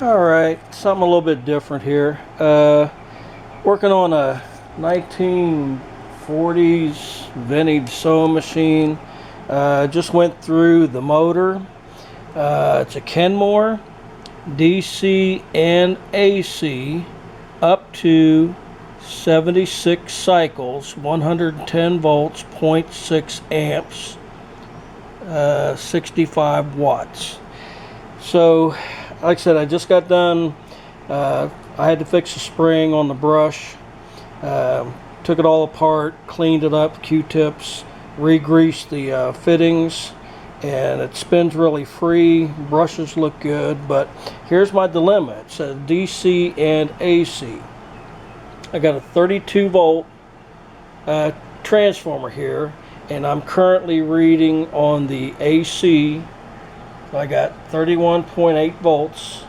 Alright, something a little bit different here. Working on a 1940s vintage sewing machine. Just went through the motor. It's a Kenmore, DC and AC, up to 76 cycles, 110 volts, 0.6 amps, 65 watts. So, like I said, I just got done. I had to fix the spring on the brush. Took it all apart, cleaned it up, Q-tips, re-greased the fittings, and it spins really free. Brushes look good, but here's my dilemma. It says DC and AC. I got a 32 volt transformer here, and I'm currently reading on the AC. I got 31.8 volts,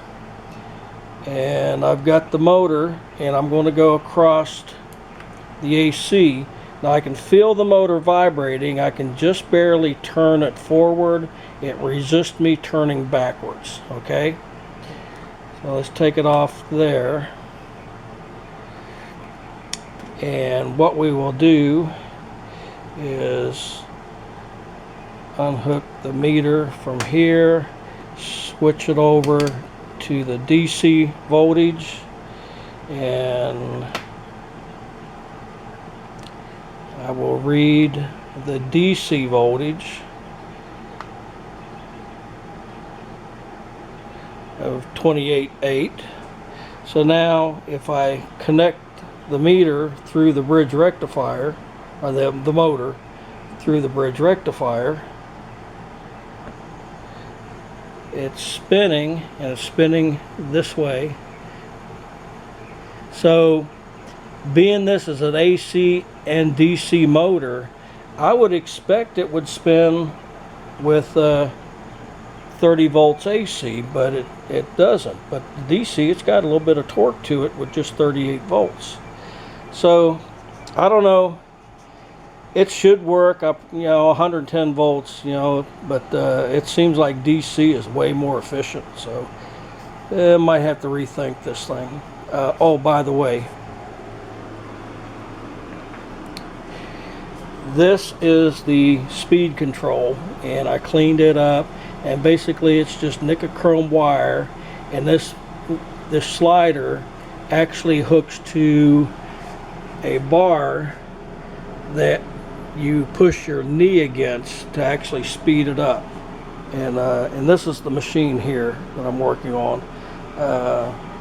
and I've got the motor, and I'm going to go across the AC. Now I can feel the motor vibrating. I can just barely turn it forward. It resists me turning backwards. Okay, so let's take it off there, and what we will do is unhook the meter from here, switch it over to the DC voltage, and I will read the DC voltage of 28.8. So now if I connect the meter through the bridge rectifier, or the motor through the bridge rectifier, it's spinning, and it's spinning this way. So being this is an AC and DC motor, I would expect it would spin with 30 volts AC, but it doesn't. But DC, it's got a little bit of torque to it with just 38 volts. So I don't know. It should work up, 110 volts, but it seems like DC is way more efficient. So I might have to rethink this thing. Oh, by the way, this is the speed control, and I cleaned it up, and basically it's just nickel wire, and this slider actually hooks to a bar that you push your knee against to actually speed it up. And this is the machine here that I'm working on.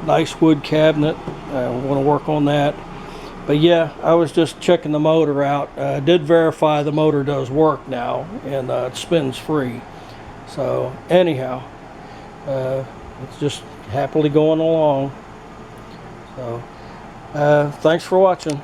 Nice wood cabinet. I want to work on that. But yeah, I was just checking the motor out. Did verify the motor does work now, and it spins free. So anyhow, it's just happily going along. So thanks for watching.